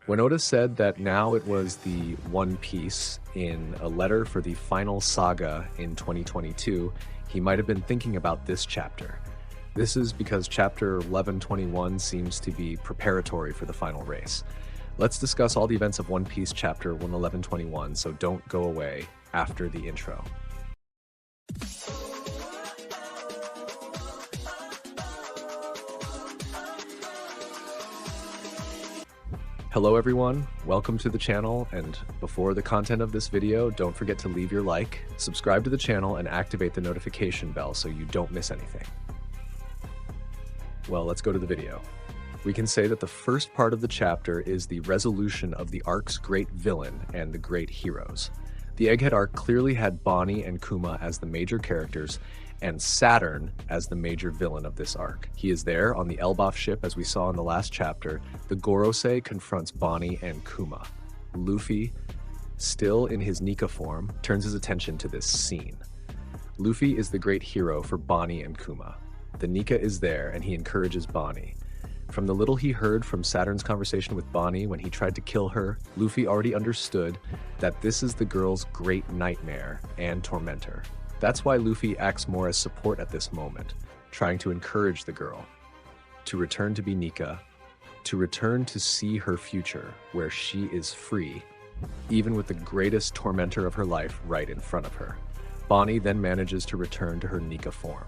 When Oda said that now it was the One Piece in a letter for the final saga in 2022, he might have been thinking about this chapter. This is because chapter 1121 seems to be preparatory for the final race. Let's discuss all the events of One Piece chapter 1121, so don't go away after the intro. Hello everyone, welcome to the channel, and before the content of this video, don't forget to leave your like, subscribe to the channel, and activate the notification bell so you don't miss anything. Well, let's go to the video. We can say that the first part of the chapter is the resolution of the arc's great villain and the great heroes. The Egghead arc clearly had Bonnie and Kuma as the major characters, and Saturn as the major villain of this arc. He is there on the Elbaf ship, as we saw in the last chapter. The Gorosei confronts Bonnie and Kuma. Luffy, still in his Nika form, turns his attention to this scene. Luffy is the great hero for Bonnie and Kuma. The Nika is there, and he encourages Bonnie. From the little he heard from Saturn's conversation with Bonnie when he tried to kill her, Luffy already understood that this is the girl's great nightmare and tormentor. That's why Luffy acts more as support at this moment, trying to encourage the girl to return to be Nika, to return to see her future where she is free, even with the greatest tormentor of her life right in front of her. Bonnie then manages to return to her Nika form.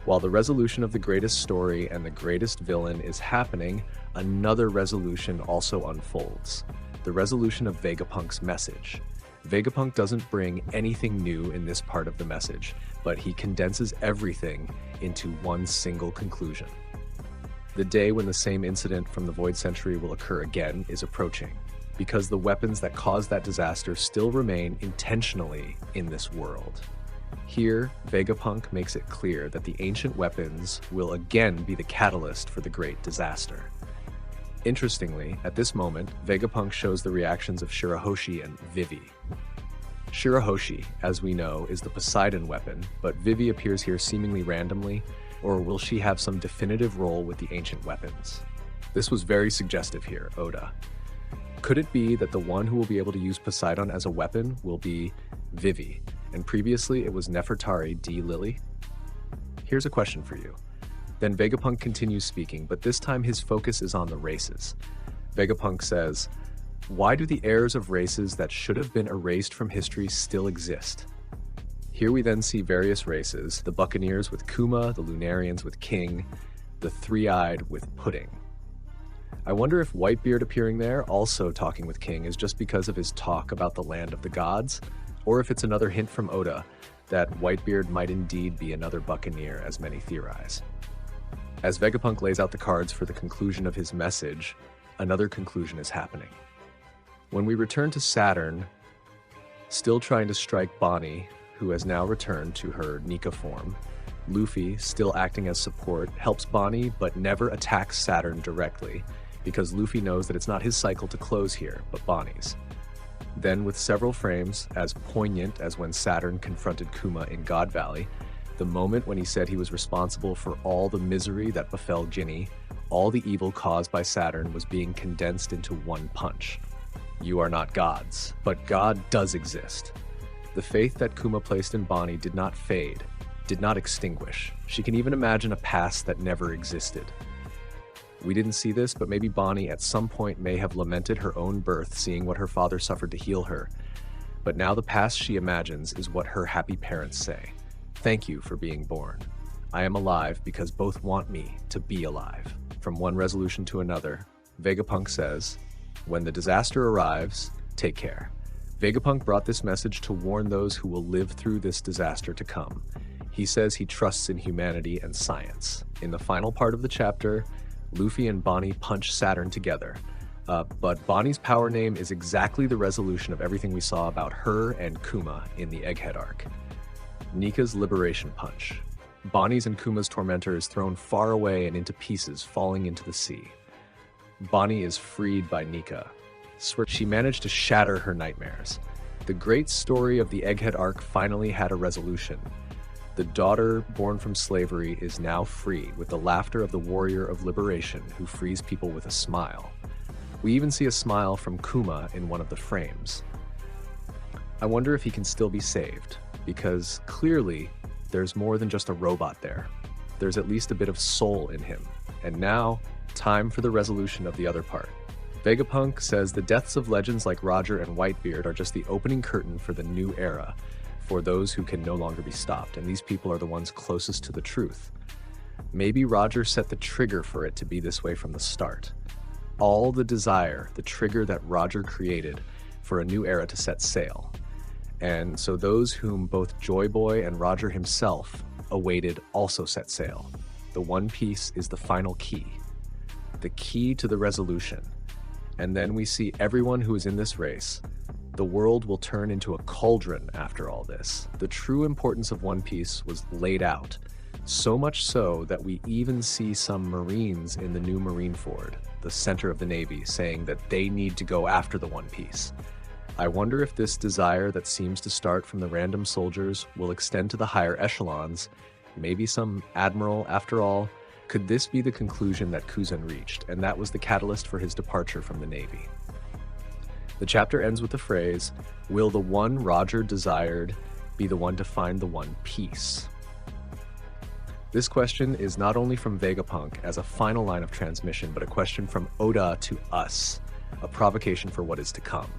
While the resolution of the greatest story and the greatest villain is happening, another resolution also unfolds. The resolution of Vegapunk's message. Vegapunk doesn't bring anything new in this part of the message, but he condenses everything into one single conclusion. The day when the same incident from the Void Century will occur again is approaching, because the weapons that caused that disaster still remain intentionally in this world. Here, Vegapunk makes it clear that the ancient weapons will again be the catalyst for the great disaster. Interestingly, at this moment, Vegapunk shows the reactions of Shirahoshi and Vivi. Shirahoshi, as we know, is the Poseidon weapon, but Vivi appears here seemingly randomly, or will she have some definitive role with the ancient weapons? This was very suggestive here, Oda. Could it be that the one who will be able to use Poseidon as a weapon will be Vivi, and previously it was Nefertari D. Lily? Here's a question for you. Then Vegapunk continues speaking, but this time his focus is on the races. Vegapunk says, "Why do the heirs of races that should have been erased from history still exist?" Here we then see various races, the Buccaneers with Kuma, the Lunarians with King, the Three-Eyed with Pudding. I wonder if Whitebeard appearing there, also talking with King, is just because of his talk about the land of the gods, or if it's another hint from Oda that Whitebeard might indeed be another Buccaneer, as many theorize. As Vegapunk lays out the cards for the conclusion of his message, another conclusion is happening. When we return to Saturn, still trying to strike Bonnie, who has now returned to her Nika form, Luffy, still acting as support, helps Bonnie but never attacks Saturn directly, because Luffy knows that it's not his cycle to close here, but Bonnie's. Then, with several frames as poignant as when Saturn confronted Kuma in God Valley, the moment when he said he was responsible for all the misery that befell Ginny, all the evil caused by Saturn was being condensed into one punch. You are not gods, but God does exist. The faith that Kuma placed in Bonnie did not fade, did not extinguish. She can even imagine a past that never existed. We didn't see this, but maybe Bonnie at some point may have lamented her own birth, seeing what her father suffered to heal her. But now the past she imagines is what her happy parents say. "Thank you for being born. I am alive because both want me to be alive." From one resolution to another, Vegapunk says, "When the disaster arrives, take care." Vegapunk brought this message to warn those who will live through this disaster to come. He says he trusts in humanity and science. In the final part of the chapter, Luffy and Bonnie punch Saturn together. But Bonnie's power name is exactly the resolution of everything we saw about her and Kuma in the Egghead arc. Nika's liberation punch. Bonnie's and Kuma's tormentor is thrown far away and into pieces, falling into the sea. Bonnie is freed by Nika. She managed to shatter her nightmares. The great story of the Egghead arc finally had a resolution. The daughter born from slavery is now free with the laughter of the warrior of liberation who frees people with a smile. We even see a smile from Kuma in one of the frames. I wonder if he can still be saved, because clearly there's more than just a robot there. There's at least a bit of soul in him. And now, time for the resolution of the other part. Vegapunk says the deaths of legends like Roger and Whitebeard are just the opening curtain for the new era, for those who can no longer be stopped, and these people are the ones closest to the truth. Maybe Roger set the trigger for it to be this way from the start. All the desire, the trigger that Roger created for a new era to set sail. And so those whom both Joy Boy and Roger himself awaited also set sail. The One Piece is the final key. The key to the resolution. And then we see everyone who is in this race. The world will turn into a cauldron after all this. The true importance of One Piece was laid out. So much so that we even see some Marines in the new Marineford, the center of the Navy, saying that they need to go after the One Piece. I wonder if this desire that seems to start from the random soldiers will extend to the higher echelons, maybe some admiral after all. Could this be the conclusion that Kuzan reached, and that was the catalyst for his departure from the Navy? The chapter ends with the phrase, "Will the one Roger desired be the one to find the One Piece?" This question is not only from Vegapunk as a final line of transmission, but a question from Oda to us, a provocation for what is to come.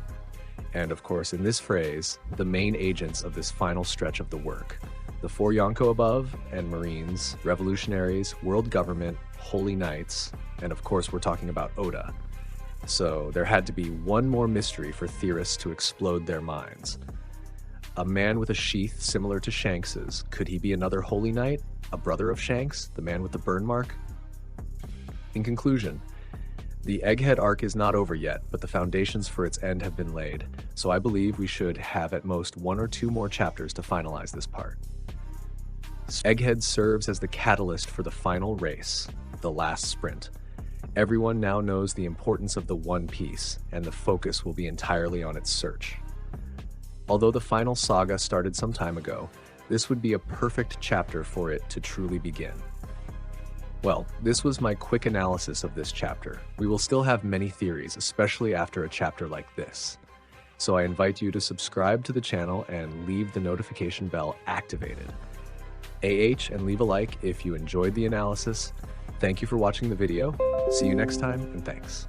And of course, in this phrase, the main agents of this final stretch of the work. The four Yonko above and Marines, revolutionaries, world government, holy knights, and of course we're talking about Oda. So there had to be one more mystery for theorists to explode their minds. A man with a sheath similar to Shanks's, could he be another holy knight? A brother of Shanks, the man with the burn mark? In conclusion, the Egghead arc is not over yet, but the foundations for its end have been laid, so I believe we should have at most 1 or 2 more chapters to finalize this part. Egghead serves as the catalyst for the final race, the last sprint. Everyone now knows the importance of the One Piece, and the focus will be entirely on its search. Although the final saga started some time ago, this would be a perfect chapter for it to truly begin. Well, this was my quick analysis of this chapter. We will still have many theories, especially after a chapter like this. So I invite you to subscribe to the channel and leave the notification bell activated. and leave a like if you enjoyed the analysis. Thank you for watching the video. See you next time, and thanks.